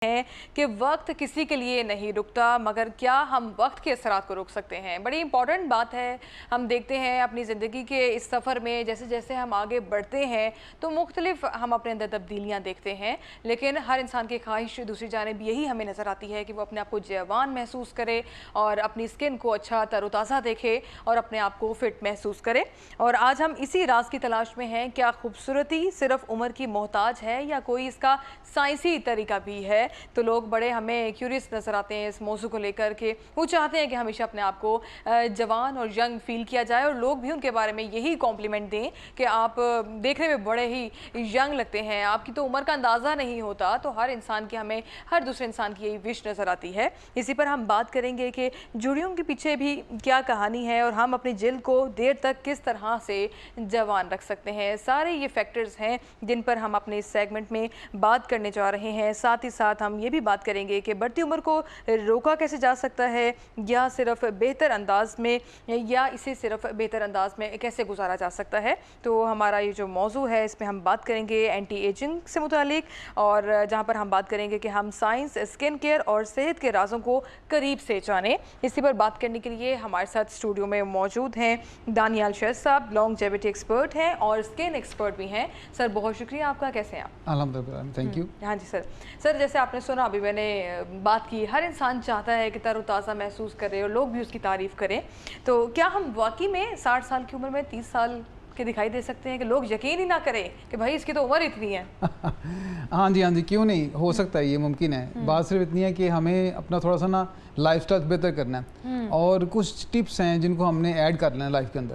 ہے کہ وقت کسی کے لیے نہیں رکتا مگر کیا ہم وقت کے اثرات کو روک سکتے ہیں. بڑی امپورٹنٹ بات ہے. ہم دیکھتے ہیں اپنی زندگی کے اس سفر میں جیسے جیسے ہم آگے بڑھتے ہیں تو مختلف ہم اپنے اندر تبدیلیاں دیکھتے ہیں, لیکن ہر انسان کی خواہش دوسری جانب یہی ہمیں نظر آتی ہے کہ وہ اپنے آپ کو جوان محسوس کرے اور اپنی اسکن کو اچھا تر و تازہ دیکھے اور اپنے آپ کو فٹ محسوس کرے. اور آج ہم اسی راز کی تلاش میں ہیں, کیا خوبصورتی صرف عمر کی محتاج ہے یا کوئی اس کا سائنسی طریقہ بھی ہے. تو لوگ بڑے ہمیں کیوریس نظر آتے ہیں اس موضوع کو لے کر کے, وہ چاہتے ہیں کہ ہمیشہ اپنے آپ کو جوان اور ینگ فیل کیا جائے اور لوگ بھی ان کے بارے میں یہی کمپلیمنٹ دیں کہ آپ دیکھنے میں بڑے ہی ینگ لگتے ہیں, آپ کی تو عمر کا اندازہ نہیں ہوتا. تو ہر انسان کی ہمیں ہر دوسرے انسان کی یہی وش نظر آتی ہے. اسی پر ہم بات کریں گے کہ جوڑیوں کے پیچھے بھی کیا کہانی ہے اور ہم اپنی جلد کو دیر تک کس طرح سے جوان رکھ سکتے ہیں. سارے یہ فیکٹرز ہیں جن پر ہم اپنے اس سیگمنٹ میں بات کرنے جا رہے ہیں. ساتھ ہی ساتھ ہم یہ بھی بات کریں گے کہ بڑھتی عمر کو روکا کیسے جا سکتا ہے, یا صرف بہتر انداز میں, یا اسے صرف بہتر انداز میں کیسے گزارا جا سکتا ہے. تو ہمارا یہ جو موضوع ہے اس میں ہم بات کریں گے اینٹی ایجنگ سے متعلق, اور جہاں پر ہم بات کریں گے کہ ہم سائنس, اسکن کیئر اور صحت کے رازوں کو قریب سے جانیں. اسی پر بات کرنے کے لیے ہمارے ساتھ اسٹوڈیو میں موجود ہیں دانیال شیخ صاحب, لانگجیویٹی ایکسپرٹ ہیں اور اسکن ایکسپرٹ بھی ہیں. سر بہت شکریہ آپ کا, کیسے ہیں آپ؟ الحمدللہ, تھینک یو. ہاں جی سر جیسے آپ نے سنا, ابھی میں نے بات کی, ہر انسان چاہتا ہے کہ تر و تازہ محسوس کرے اور لوگ بھی اس کی تعریف کریں. تو کیا ہم واقعی میں 60 سال کی عمر میں 30 سال کے دکھائی دے سکتے ہیں کہ لوگ یقین ہی نہ کریں کہ بھائی اس کی تو عمر اتنی ہے؟ ہاں جی, کیوں نہیں ہو سکتا ہے, یہ ممکن ہے. بات صرف اتنی ہے کہ ہمیں اپنا تھوڑا سا نا لائف سٹائل بہتر کرنا ہے, اور کچھ ٹپس ہیں جن کو ہم نے ایڈ کر لینا ہے لائف کے اندر.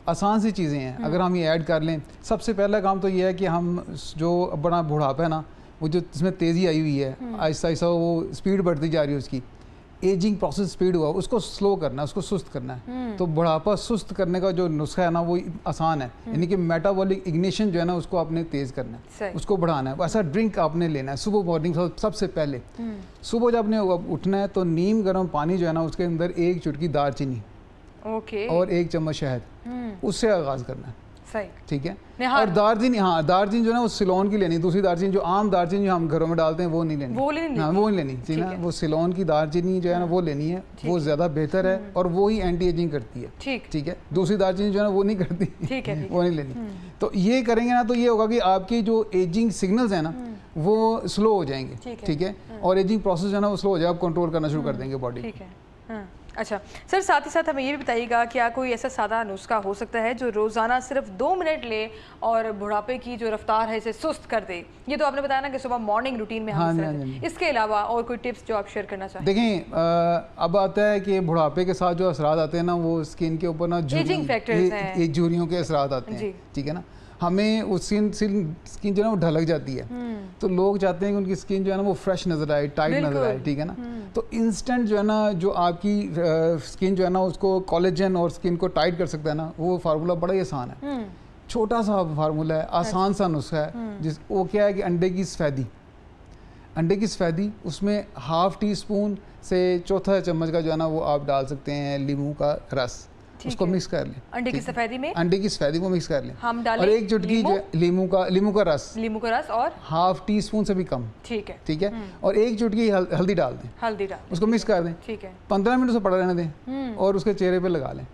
آسان سی چیزیں ہیں, اگر ہم یہ ایڈ کر لیں. سب سے پہلا کام تو یہ ہے کہ ہم جو بڑا بڑھاپا ہے نا, وہ جو اس میں تیزی آئی ہوئی ہے, آہستہ آہستہ وہ اسپیڈ بڑھتی جا رہی ہے, اس کی ایجنگ پروسیس اسپیڈ ہوا, اس کو سلو کرنا ہے, اس کو سست کرنا ہے. تو بڑھاپا سست کرنے کا جو نسخہ ہے نا وہ آسان ہے, یعنی کہ میٹابولک اگنیشن جو ہے نا اس کو آپ نے تیز کرنا ہے, اس کو بڑھانا ہے. ایسا ڈرنک آپ نے لینا ہے صبح مارننگ سب سے پہلے. صبح جب آپ نے اٹھنا ہے تو نیم گرم پانی جو ہے نا اس کے اندر 1 چٹکی دار چینی اور 1 چمچ شہد, اس سے آغاز کرنا ہے. ٹھیک ہے. اور دارچینی, ہاں دارچینی جو ہے نا وہ سیلون کی لینی, دوسری دارچینی جو عام دارچینی جو ہم گھروں میں ڈالتے ہیں وہ نہیں لینی, وہ نہیں لینی ٹھیک ہے. وہ سیلون کی دارچینی جو ہے نا وہ لینی ہے, وہ زیادہ بہتر ہے اور وہی اینٹی ایجنگ کرتی ہے. ٹھیک ہے. دوسری دارچینی جو ہے نا وہ نہیں کرتی, وہ نہیں لینی. تو یہ کریں گے نا تو یہ ہوگا کہ آپ کی جو ایجنگ سگنلز ہیں نا وہ سلو ہو جائیں گے. ٹھیک ہے. اور ایجنگ پروسیس جو ہے نا وہ سلو ہو جائے, آپ کنٹرول کرنا شروع کر دیں گے باڈی. اچھا سر, ساتھ ہی ساتھ ہمیں یہ بھی بتائیے گا کیا کوئی ایسا سادہ نسخہ ہو سکتا ہے جو روزانہ صرف 2 منٹ لے اور بڑھاپے کی جو رفتار ہے اسے سست کر دے؟ یہ تو آپ نے بتایا نا کہ صبح مارننگ روٹین میں ہم اس کے علاوہ اور کوئی ٹپس جو آپ شیئر کرنا چاہیں؟ دیکھیں, اب آتا ہے کہ بڑھاپے کے ساتھ جو اثرات آتے ہیں نا وہ اسکن کے اوپر نا جھریوں کے اثرات آتے ہیں. ٹھیک ہے نا. ہمیں اسکن جو ہے نا وہ ڈھلک جاتی ہے, تو لوگ چاہتے ہیں کہ ان کی اسکن جو ہے نا وہ فریش نظر آئے, ٹائٹ نظر آئے. ٹھیک ہے نا. تو انسٹنٹ جو ہے نا جو آپ کی اسکن جو ہے نا اس کو کولیجن اور اسکن کو ٹائٹ کر سکتا ہے نا, وہ فارمولہ بڑا ہی آسان ہے. چھوٹا سا فارمولہ ہے, آسان سا نسخہ ہے. وہ کیا ہے کہ انڈے کی سفیدی, اس میں ½ ٹی اسپون سے چوتھا چمچ کا جو ہے نا وہ آپ ڈال سکتے ہیں لیموں کا رس, اس کو مکس کر لیں. انڈے کی سفیدی کو مکس کر لیں, اور 1 چٹکی جو لیموں کا رس اور ½ ٹی اسپون سے بھی کم. ٹھیک ہے. اور 1 چٹکی ہلدی ڈال دیں, اس کو مکس کر دیں. 15 منٹ سے پڑا رہنے دیں اور اس کے چہرے پہ لگا لیں.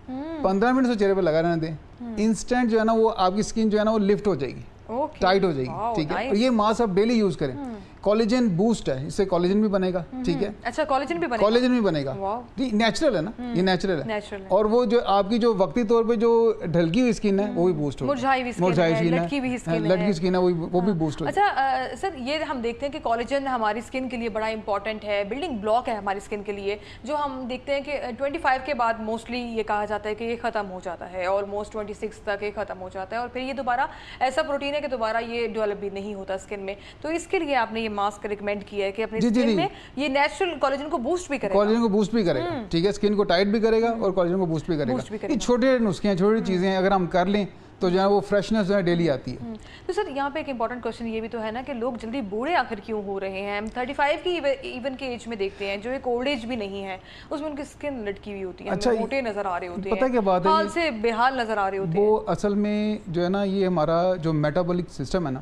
15 منٹ سے چہرے پہ لگا رہنے دیں. انسٹنٹ جو ہے نا وہ آپ کی اسکن جو ہے نا وہ لفٹ ہو جائے گی, ٹائٹ ہو جائے گی. ٹھیک ہے. اور یہ ماسک آپ ڈیلی یوز کریں. کولیجن بوسٹ ہے, اس سے کولیجن بھی بنے گا. ٹھیک ہے. اچھا, کولیجن بھی بنے گا. جی نیچرل ہے نا, یہ نیچرل ہے. اور وہ جو آپ کی جو وقتی طور پہ جو ڈھلکی ہوئی اسکن ہے وہ بھی بوسٹ ہوگی, مرجھائی ہوئی لٹکی اسکن ہے وہ بھی بوسٹ ہوگی. اچھا سر, یہ ہم دیکھتے ہیں کہ کولیجن ہماری اسکن کے لیے بڑا امپورٹنٹ ہے, بلڈنگ بلاک ہے ہماری اسکن کے لیے, جو ہم دیکھتے ہیں کہ 25 کے بعد موسٹلی یہ کہا جاتا ہے کہ یہ ختم ہو جاتا ہے, آلموسٹ 26 تک یہ ختم ہو جاتا ہے, اور پھر یہ دوبارہ ایسا پروٹین ہے کہ دوبارہ یہ ڈیولپ بھی نہیں ہوتا اسکن میں. تو اس کے لیے آپ نے یہ ماسک ریکمینڈ کیا ہے کہ اپنے اسکن میں یہ نیچرل کولیجن کو بوسٹ بھی کرے گا. ٹھیک ہے. اسکن کو ٹائٹ بھی کرے گا اور کولیجن کو بوسٹ بھی کرے گا. یہ چھوٹے نسخے ہیں, چھوٹی چیزیں ہیں, اگر ہم کر لیں تو جو ہے وہ فریشنس جو ہے ڈیلی آتی ہے. تو سر یہاں پہ ایک امپورٹنٹ کوشچن یہ بھی تو ہے نا کہ لوگ جلدی بوڑھے آخر کیوں ہو رہے ہیں؟ ہم 35 کی ایون کے ایج میں دیکھتے ہیں جو ایک اولڈ ایج بھی نہیں ہے, اس میں ان کی اسکن لٹکی ہوئی ہوتی ہے, موٹے نظر آ رہے ہوتے ہیں, پتہ کیا بات ہے, حال سے بے حال نظر آ رہے ہوتے ہیں. وہ اصل میں جو ہے نا یہ ہمارا جو میٹابولک سسٹم ہے نا,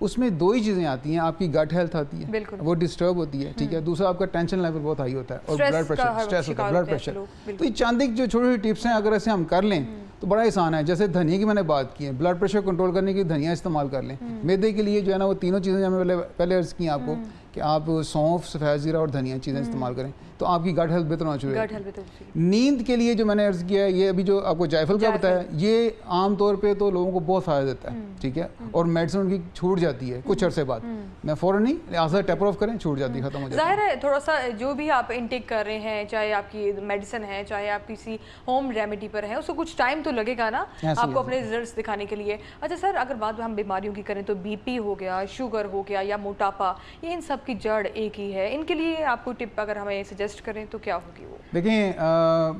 اس میں دو ہی چیزیں آتی ہیں, آپ کی گٹ ہیلتھ آتی ہے, بالکل وہ ڈسٹرب ہوتی ہے, ٹھیک ہے, دوسرا آپ کا ٹینشن لیول بہت ہائی ہوتا ہے, اور بلڈ پریشر, اسٹریس ہوتا ہے, بلڈ پریشر. تو یہ چند ایک جو چھوٹی چھوٹی ٹپس ہیں اگر ایسے ہم کر لیں تو بڑا آسان ہے. جیسے دھنیا کی میں نے بات کی ہے, بلڈ پریشر کنٹرول کرنے کے لیے دھنیا استعمال کر لیں. میدے کے لیے جو ہے نا وہ تینوں چیزیں جو میں پہلے عرض کی آپ کو کہ آپ سونف, سفید زیرہ اور دھنیا چیزیں استعمال کریں تو آپ کی گٹ ہیلتھ بہتر ہونا چاہیے. نیند کے لیے جو میں نے عرض کیا ہے, یہ ابھی جو آپ کو جائفل کا بتایا, یہ عام طور پہ تو لوگوں کو بہت فائدہ دیتا ہے, ٹھیک ہے, اور میڈیسن ان کی چھوٹ جاتی ہے کچھ عرصے بعد, میں فوراً نہیں لہٰذا ٹیپر آف کریں, چھوٹ جاتی ہے, ختم ہو جاتی ہے. ظاہر ہے تھوڑا سا جو بھی آپ انٹیک کر رہے ہیں, چاہے آپ کی میڈیسن ہے, چاہے آپ کسی ہوم ریمیڈی پر ہیں, اس کو کچھ ٹائم تو لگے گا نا آپ کو اپنے ریزلٹس دکھانے کے لیے. اچھا سر, اگر بات ہم بیماریوں کی کریں تو بی پی ہو گیا, شوگر ہو گیا, یا موٹاپا, یہ ان سب کی جڑ ایک ہی ہے. ان کے لیے آپ کو ٹپ اگر ہمیں سجیسٹ کریں تو کیا ہوگی وہ؟ دیکھیں,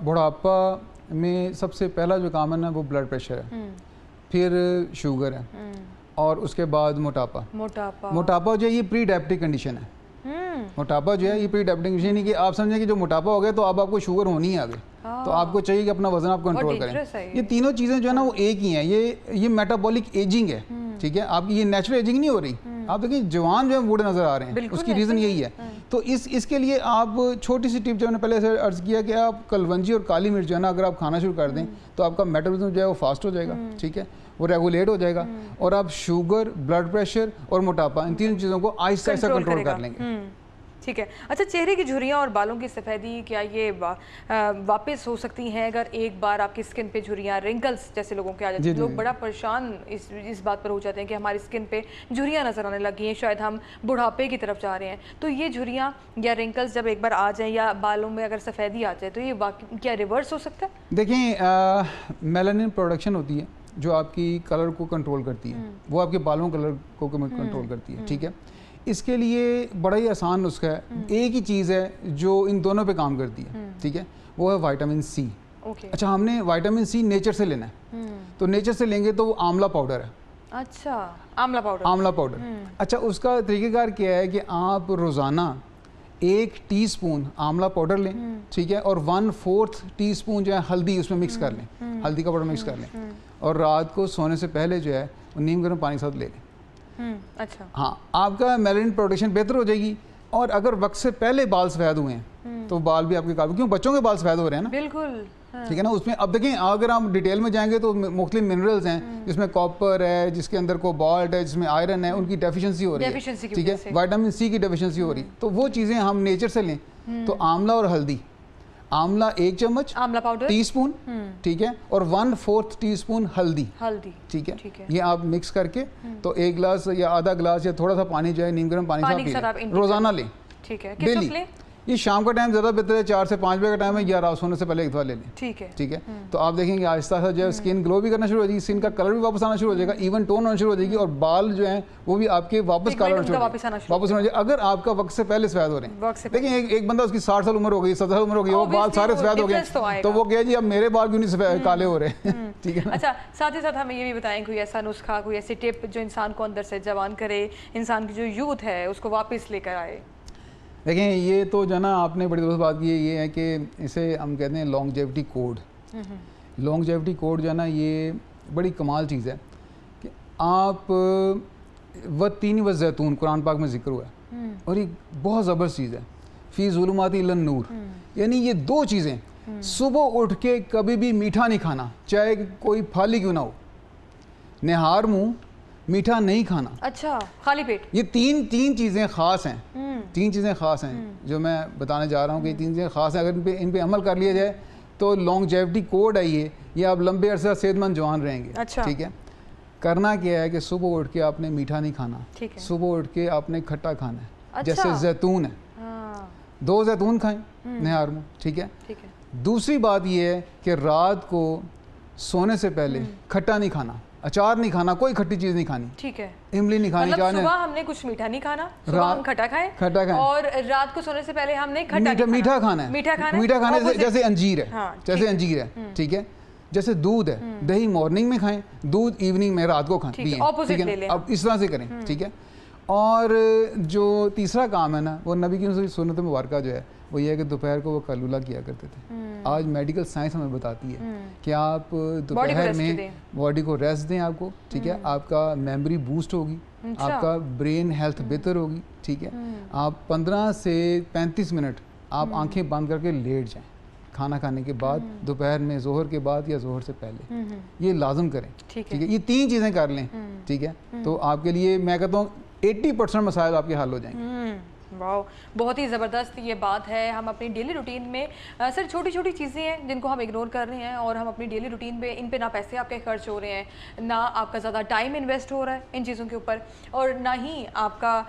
بڑھاپا میں سب سے پہلا جو کام ہے نا وہ بلڈ پریشر ہے, پھر شوگر ہے, اور اس کے بعد موٹاپا. موٹاپا جو ہے یہ پری ڈائبٹک کنڈیشن ہے. موٹاپا جو ہے یہ پری ڈائبٹک کنڈیشن نہیں کہ آپ سمجھیں کہ جو موٹاپا ہو گیا تو اب آپ کو شوگر ہونی ہے آگے, تو آپ کو چاہیے کہ اپنا وزن آپ کنٹرول کریں. یہ تینوں چیزیں جو ہے نا وہ ایک ہی ہیں. یہ میٹابولک ایجنگ ہے, ٹھیک ہے, آپ کی یہ نیچرل ایجنگ نہیں ہو رہی. آپ دیکھیں جوان جو ہے بوڑھے نظر آ رہے ہیں, اس کی ریزن یہی ہے. تو اس کے لیے آپ چھوٹی سی ٹپ جو میں نے پہلے سے عرض کیا کہ آپ کلونجی اور کالی مرچ جو ہے نا اگر آپ کھانا شروع کر دیں تو آپ کا میٹابولزم جو ہے وہ فاسٹ ہو جائے گا, ٹھیک ہے, وہ ریگولیٹ ہو جائے گا, اور آپ شوگر, بلڈ پریشر اور موٹاپا ان تین چیزوں کو آہستہ آہستہ کنٹرول کر لیں گے. ٹھیک ہے. اچھا, چہرے کی جھریاں اور بالوں کی سفیدی کیا یہ واپس ہو سکتی ہیں اگر ایک بار آپ کی اسکن پہ جھریاں, رنکلز جیسے لوگوں کے آ جاتے ہیں؟ لوگ بڑا پریشان اس بات پر ہو جاتے ہیں کہ ہماری اسکن پہ جھریاں نظر آنے لگی ہیں, شاید ہم بڑھاپے کی طرف جا رہے ہیں. تو یہ جھریاں یا رنکلز جب ایک بار آ جائیں یا بالوں میں اگر سفیدی آ جائے تو یہ کیا ریورس ہو سکتا ہے؟ دیکھیں, میلانن پروڈکشن ہوتی ہے جو آپ کی کلر کو کنٹرول کرتی ہے, وہ آپ کے بالوں کلر کو کنٹرول کرتی ہے, ٹھیک ہے. اس کے لیے بڑا ہی آسان نسخہ ہے, ایک ہی چیز ہے جو ان دونوں پہ کام کرتی ہے, ٹھیک ہے, وہ ہے وائٹامن سی. اچھا, ہم نے وائٹامن سی نیچر سے لینا ہے, تو نیچر سے لیں گے تو وہ آملہ پاؤڈر ہے. اچھا, آملہ پاؤڈر. اچھا, اس کا طریقہ کار کیا ہے کہ آپ روزانہ 1 ٹی اسپون آملہ پاؤڈر لیں, ٹھیک ہے, اور 1/4 ٹی اسپون جو ہے ہلدی اس میں مکس کر لیں, ہلدی کا پاؤڈر مکس کر لیں, اور رات کو سونے سے پہلے جو ہے وہ نیم گرم پانی کے ساتھ لے لیں. اچھا, ہاں, آپ کا میلانن پروڈکشن بہتر ہو جائے گی. اور اگر وقت سے پہلے بال سفید ہوئے ہیں تو بال بھی آپ کے قابل, کیوں بچوں کے بال سفید ہو رہے ہیں نا, بالکل, ٹھیک ہے نا. اس میں اب دیکھیں اگر آپ ڈیٹیل میں جائیں گے تو مختلف منرلز ہیں, جس میں کاپر ہے, جس کے اندر کوبالٹ ہے, جس میں آئرن ہے, ان کی ڈیفیشنسی ہو رہی ہے, ٹھیک ہے, وائٹامن سی کی ڈیفیشنسی ہو رہی ہے. تو وہ چیزیں ہم نیچر سے لیں, تو آملہ اور ہلدی, آملہ 1 چمچ آملہ پاؤڈر ٹی اسپون, ٹھیک ہے, اور 1/4 ٹی اسپون ہلدی, ٹھیک ہے, یہ آپ مکس کر کے تو 1 گلاس یا آدھا گلاس یا تھوڑا سا پانی جو ہے نیم گرم پانی سے پی لیں, روزانہ لیں, ڈیلی. یہ شام کا ٹائم زیادہ بہتر ہے, 4 سے 5 بجے کا ٹائم ہے, یا رات سونے سے پہلے ایک دفعہ لے لیں, ٹھیک ہے. تو آپ دیکھیں گے آہستہ آہستہ جو ہے اسکن گلو بھی کرنا شروع ہو جائے گی, اسکن کا کلر بھی واپس آنا شروع ہو جائے گا, ایون ٹون ہونا شروع ہو جائے گی, اور بال جو ہیں وہ بھی آپ کے واپس کلر واپس ہونا چاہیے اگر آپ کا وقت سے پہلے سفید ہو رہے ہیں. دیکھیں ایک بندہ اس کی 60 سال عمر ہو گئی, 70 سال عمر ہو گئی, وہ بال سارے سفید ہو گئے, تو وہ کہے جی اب میرے بال کیوں نہیں کالے ہو رہے ہیں, ٹھیک ہے. اچھا, ساتھ ہی ساتھ ہمیں یہ بھی بتائیں کوئی ایسا نسخہ, کوئی ایسی ٹپ جو انسان کو اندر سے جوان کرے, انسان کی جو یوتھ ہے اس کو واپس لے کر آئے. دیکھیں, یہ تو جو ہے نا آپ نے بڑی درست بات کی ہے, یہ ہے کہ اسے ہم کہتے ہیں لانگجیوٹی کوڈ. لانگجیوٹی کوڈ جو ہے نا یہ بڑی کمال چیز ہے کہ آپ والتین والزیتون قرآن پاک میں ذکر ہوا ہے, اور یہ بہت زبردست چیز ہے, فی ظلمات الا النور, یعنی یہ 2 چیزیں, صبح اٹھ کے کبھی بھی میٹھا نہیں کھانا, چاہے کوئی پھالی کیوں نہ ہو, نہار منہ میٹھا نہیں کھانا. اچھا, خالی پیٹ. یہ تین چیزیں خاص ہیں, 3 چیزیں خاص ہیں جو میں بتانے جا رہا ہوں کہ یہ 3 چیزیں خاص ہیں. اگر ان پہ عمل کر لیا جائے تو لانگجیوٹی کوڈ ہے یہ آپ لمبے عرصے صحت مند جوان رہیں گے. ٹھیک ہے. کرنا کیا ہے کہ صبح اٹھ کے آپ نے میٹھا نہیں کھانا, صبح اٹھ کے آپ نے کھٹا کھانا ہے, جیسے زیتون ہے, 2 زیتون کھائیں نہار میں, ٹھیک ہے. دوسری بات یہ ہے کہ رات کو سونے سے پہلے کھٹا نہیں کھانا, اچار نہیں کھانا, کوئی کھٹی چیز نہیں کھانی, ٹھیک ہے, املی نہیں کھانی, مطلب صبح ہم نے کچھ میٹھا نہیں کھانا, صبح ہم کھٹا کھائیں, اور رات کو سونے سے پہلے ہم نے میٹھا کھانا ہے. میٹھا کھانے جیسے انجیر ہے, ٹھیک ہے, جیسے دودھ ہے, دہی مارننگ میں کھائیں, دودھ ایوننگ میں رات کو کھائیں, ٹھیک ہے, اب اس طرح سے کریں, ٹھیک ہے. اور جو تیسرا کام ہے نا وہ نبی کی سنت مبارکہ جو ہے وہ یہ ہے کہ دوپہر کو وہ قیلولہ کیا کرتے تھے. آج میڈیکل سائنس ہمیں بتاتی ہے کہ آپ دوپہر میں باڈی کو ریسٹ دیں آپ کو, ٹھیک ہے, آپ کا میموری بوسٹ ہوگی, آپ کا برین ہیلتھ بہتر ہوگی, ٹھیک ہے. آپ 15 سے 35 منٹ آپ آنکھیں بند کر کے لیٹ جائیں کھانا کھانے کے بعد, دوپہر میں, ظہر کے بعد یا ظہر سے پہلے, یہ لازم کریں, ٹھیک ہے. یہ 3 چیزیں کر لیں, ٹھیک ہے, تو آپ کے لیے میں کہتا ہوں 80% مسائل آپ کے حل ہو جائیں گے. واو, بہت ہی زبردست یہ بات ہے. ہم اپنی ڈیلی روٹین میں سر چھوٹی چھوٹی چیزیں ہیں جن کو ہم اگنور کر رہے ہیں, اور ہم اپنی ڈیلی روٹین پہ ان پہ نہ پیسے آپ کے خرچ ہو رہے ہیں, نہ آپ کا زیادہ ٹائم انویسٹ ہو رہا ہے ان چیزوں کے اوپر, اور نہ ہی آپ کا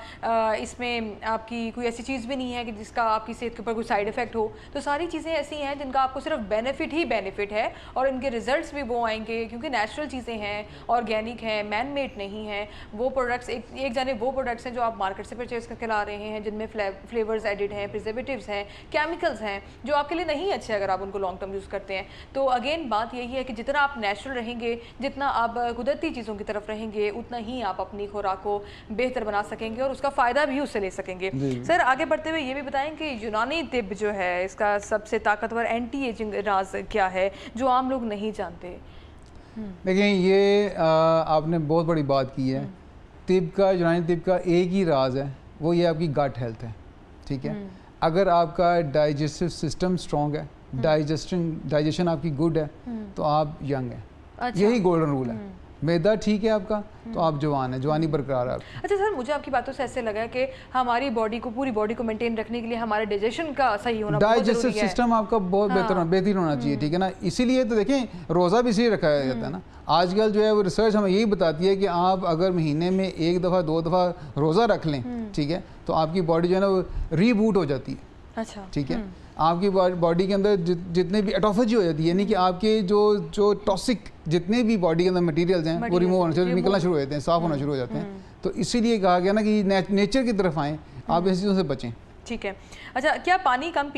اس میں آپ کی کوئی ایسی چیز بھی نہیں ہے کہ جس کا آپ کی صحت کے اوپر کوئی سائیڈ افیکٹ ہو. تو ساری چیزیں ایسی ہیں جن کا آپ کو صرف بینیفٹ ہی بینیفٹ ہے, اور ان کے ریزلٹس بھی وہ آئیں گے کیونکہ نیچرل چیزیں ہیں, آرگینک ہیں, مین میڈ نہیں ہیں. وہ پروڈکٹس ایک جانب وہ پروڈکٹس ہیں جو آپ مارکیٹ سے پرچیز کر کے لا رہے ہیں, جن میں فلیورز ایڈڈ ہیں, پریزرویٹیوز ہیں, کیمیکلز ہیں جو آپ کے لیے نہیں اچھے اگر آپ ان کو لانگ ٹرم یوز کرتے ہیں. تو اگین بات یہی ہے کہ جتنا آپ نیچرل رہیں گے, جتنا آپ قدرتی چیزوں کی طرف رہیں گے, اتنا ہی آپ اپنی خوراک کو بہتر بنا سکیں گے اور اس کا فائدہ بھی اس سے لے سکیں گے. سر آگے بڑھتے ہوئے یہ بھی بتائیں کہ یونانی طب جو ہے اس کا سب سے طاقتور اینٹی ایجنگ راز کیا ہے جو عام لوگ نہیں جانتے؟ دیکھیں, یہ آپ نے بہت بڑی بات کی ہے. طب کا, یونانی طب کا ایک ہی راز ہے, وہ یہ آپ کی گٹ ہیلتھ ہے, ٹھیک ہے. اگر آپ کا ڈائجسٹو سسٹم اسٹرانگ ہے, ڈائجیشن آپ کی گڈ ہے, تو آپ ینگ ہیں. یہی گولڈن رول ہے. میدا ٹھیک ہے آپ کا تو آپ جوان ہیں, جوانی برقرار ہے آپ. اچھا سر, مجھے آپ کی باتوں سے ایسے لگا ہے کہ ہماری باڈی کو, پوری باڈی کو مینٹین رکھنے کے لیے ہمارے ڈائجیشن کا صحیح ہونا بہت ضروری ہے. ڈائجسٹو سسٹم آپ کا بہت بہترین ہونا چاہیے, ٹھیک ہے نا. اسی لیے تو دیکھیں روزہ بھی اسی رکھا جاتا ہے نا. آج کل جو ہے وہ ریسرچ ہمیں یہی بتاتی ہے کہ آپ اگر مہینے میں 1 دفعہ 2 دفعہ روزہ رکھ لیں, ٹھیک ہے, تو آپ کی باڈی جو ہے نا وہ ری بوٹ ہو جاتی ہے. اچھا, ٹھیک ہے. آپ کی باڈی کے اندر جتنے بھی اٹوفیجی ہو جاتی ہے, یعنی کہ آپ کے جو ٹاکسک جتنے بھی باڈی کے اندر مٹیریلز ہیں وہ ریموو ہونا شروع, نکلنا شروع ہو جاتے ہیں, صاف ہونا شروع ہو جاتے ہیں. تو اسی لیے کہا گیا نا کہ نیچر کی طرف آئیں, آپ ایسی چیزوں سے بچیں. ٹھیک ہے. اچھا, کیا پانی کم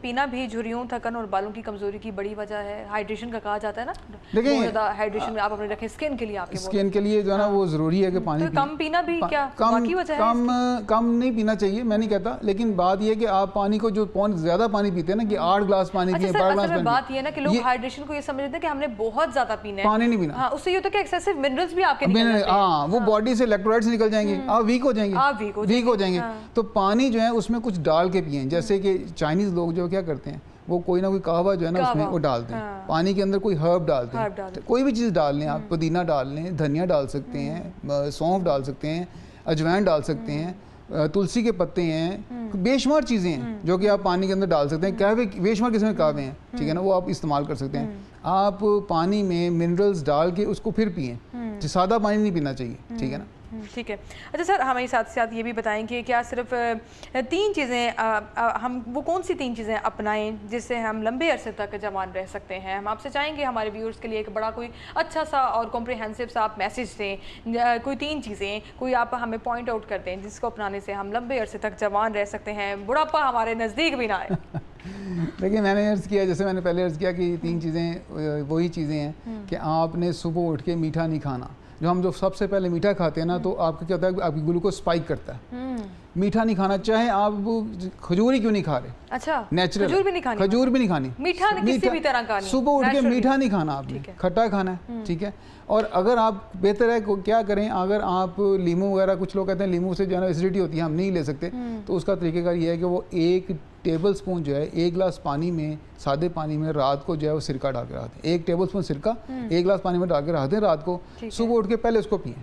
پینا بھی جھریوں, تھکن اور بالوں کی کمزوری کی بڑی وجہ ہے؟ ہائیڈریشن کا کہا جاتا ہے نا, دیکھیں زیادہ ہائیڈریشن میں آپ اپنے رکھیں اسکن کے لیے, آپ کے اسکن کے لیے جو ہے نا وہ ضروری ہے کہ پانی کم پینا بھی کیا واقعی وجہ ہے؟ کم نہیں پینا چاہیے, میں نہیں کہتا, لیکن بات یہ ہے کہ آپ پانی کو جو زیادہ پانی پیتے ہیں نا, کہ 8 گلاس پانی پیئے, 12 گلاس پانی. بات یہ ہے نا کہ لوگ ہائیڈریشن کو یہ سمجھتے ہیں کہ ہم نے بہت زیادہ پینا ہے, پانی نہیں پینا. ہاں, اس سے یہ ہوتا ہے کہ ایکسیسو منرلز بھی آپ کے نکل جاتے ہیں. ہاں, وہ باڈی سے الیکٹرولائٹس نکل جائیں گے, آپ ویک ہو جائیں گے, ویک ہو جائیں گے. تو پانی جو ہے اس میں کچھ ڈال کے پئیں, جیسے کہ چائنیز لوگ جو کیا کرتے ہیں, وہ کوئی نہ کوئی قہوہ جو ہے نا اس میں وہ ڈالتے ہیں, پانی کے اندر کوئی ہرب ڈالتے ہیں, کوئی بھی چیز ڈال لیں آپ, پودینہ ڈال لیں, دھنیا ڈال سکتے ہیں, سونف ڈال سکتے ہیں, اجوائن ڈال سکتے ہیں, تلسی کے پتے ہیں, بے شمار چیزیں ہیں جو کہ آپ پانی کے اندر ڈال سکتے ہیں. قہوے, بے شمار قسم کے قہوے ہیں, ٹھیک ہے نا, وہ آپ استعمال کر سکتے ہیں. آپ پانی میں منرلز ڈال کے اس کو پھر پئیں, سادہ پانی نہیں پینا چاہیے, ٹھیک ہے نا. ٹھیک ہے. اچھا سر, ہمیں ساتھ ساتھ یہ بھی بتائیں کہ کیا صرف 3 چیزیں, ہم وہ کون سی 3 چیزیں اپنائیں جس سے ہم لمبے عرصے تک جوان رہ سکتے ہیں؟ ہم آپ سے چاہیں گے ہمارے ویورز کے لیے ایک بڑا کوئی اچھا سا اور کمپریہنسو سا آپ میسیج دیں, کوئی 3 چیزیں کوئی آپ ہمیں پوائنٹ آؤٹ کر دیں جس کو اپنانے سے ہم لمبے عرصے تک جوان رہ سکتے ہیں, بڑھاپا ہمارے نزدیک بھی نہ آئے. دیکھیں, میں نے عرض کیا, جیسے میں نے پہلے عرض کیا کہ یہ 3 چیزیں وہی چیزیں ہیں کہ آپ نے صبح اٹھ کے میٹھا نہیں کھانا. جو سب سے پہلے میٹھا کھاتے ہیں نا, تو آپ کا کیا ہوتا ہے, آپ کی گلوکوز اسپائک کرتا ہے. میٹھا نہیں کھانا, چاہے آپ کھجور ہی کیوں نہیں کھا رہے. اچھا, نیچرل کھجور بھی نہیں کھانی, کھجور بھی نہیں کھانی, میٹھا کسی بھی طرح کا نہیں. صبح اٹھ کے میٹھا نہیں کھانا, آپ نے کھٹا کھانا ہے, ٹھیک ہے. اور اگر آپ بہتر ہے کیا کریں, اگر آپ لیمو وغیرہ, کچھ لوگ کہتے ہیں لیمو سے جو ہے نا ایسیڈیٹی ہوتی ہے, ہم نہیں لے سکتے, تو اس کا طریقہ کار یہ ہے کہ وہ 1 ٹیبل سپون جو ہے 1 گلاس پانی میں, سادے پانی میں رات کو جو ہے وہ سرکہ ڈال کے رکھ دیں. 1 ٹیبل سپون سرکہ 1 گلاس پانی میں ڈال کے رکھ دیں رات کو. صبح اٹھ کے پہلے اس کو پئیں,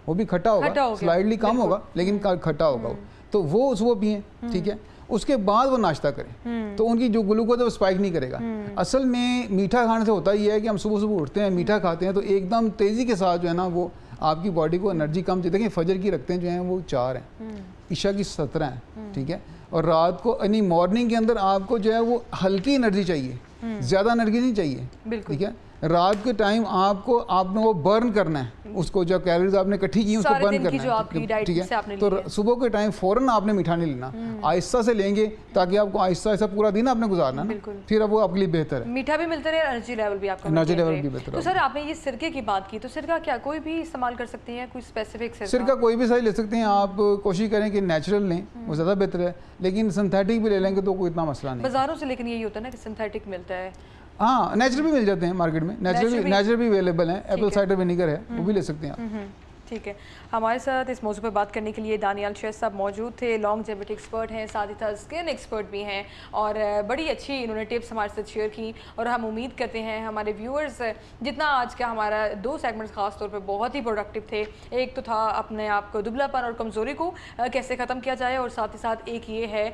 وہ بھی کھٹا ہوگا, سلائڈلی کم ہوگا لیکن کھٹا ہوگا, تو وہ اس کو پئیں, ٹھیک ہے. اس کے بعد وہ ناشتہ کریں, تو ان کی جو گلوکوز ہے وہ اسپائک نہیں کرے گا. اصل میں میٹھا کھانے سے ہوتا یہ ہے کہ ہم صبح اٹھتے ہیں, میٹھا کھاتے ہیں, تو ایک دم تیزی کے ساتھ جو ہے نا وہ آپ کی باڈی کو انرجی کم دیتے ہیں. فجر کی رکھتے ہیں جو ہیں وہ 4 ہیں, عشاء کی 17 ہیں, ٹھیک ہے. اور رات کو مارننگ کے اندر آپ کو جو ہے وہ ہلکی انرجی چاہیے, زیادہ انرجی نہیں چاہیے, ٹھیک ہے. رات کے ٹائم آپ نے وہ برن کرنا ہے اس کو، جو کیلوریز آپ نے اکٹھی کی اس کو برن کرنا ہے، ٹھیک ہے. تو صبح کے ٹائم فوراً آپ نے میٹھا نہیں لینا، آہستہ سے لیں گے تاکہ آپ کو آہستہ آہستہ پورا دن آپ نے گزارنا نا، پھر اب وہ آپ کے لیے بہتر ہے. میٹھا بھی ملتا رہے، انرجی لیول بھی آپ کا بہتر. تو سر آپ نے یہ سرکے کی بات کی، تو سرکہ کیا کوئی بھی استعمال کر سکتے ہیں، کوئی اسپیسیفک سرکہ کوئی بھی صحیح لے سکتے ہیں آپ. کوشش کریں کہ نیچرل لیں، وہ زیادہ بہتر ہے، لیکن سنتھیٹک بھی لے لیں گے تو کوئی اتنا مسئلہ نہیں. بازاروں سے لیکن یہی ہوتا ہے نا کہ سنتھیٹک ملتا ہے. ہاں نیچرل بھی مل جاتے ہیں مارکیٹ میں، نیچرل بھی اویلیبل ہیں. ایپل سائڈر ونیگر ہے، وہ بھی لے سکتے ہیں آپ. ٹھیک ہے. ہمارے ساتھ اس موضوع پہ بات کرنے کے لیے دانیال شیخ صاحب موجود تھے. لانگجیوٹی ایکسپرٹ ہیں، ساتھ ہی ساتھ اسکن ایکسپرٹ بھی ہیں، اور بڑی اچھی انہوں نے ٹپس ہمارے ساتھ شیئر کی. اور ہم امید کرتے ہیں ہمارے ویورز جتنا آج کا ہمارا 2 سیگمنٹس خاص طور پہ بہت ہی پروڈکٹیو تھے. ایک تو تھا اپنے آپ کو دبلا پن اور کمزوری کو کیسے ختم کیا جائے، اور ساتھ ہی ساتھ ایک یہ ہے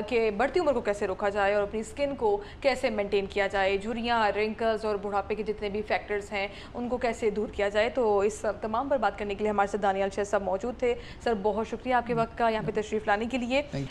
کہ بڑھتی عمر کو کیسے روکا جائے اور اپنی اسکن کو کیسے مینٹین کیا جائے، جھریاں، رنکلز اور بڑھاپے کے جتنے بھی فیکٹرز ہیں ان کو کیسے دور کیا جائے. تو اس تمام پر بات کرنے کے لیے ہمارے ساتھ دانیال شیخ صاحب موجود تھے. سر بہت شکریہ آپ کے وقت کا، یہاں پہ تشریف لانے کے لیے.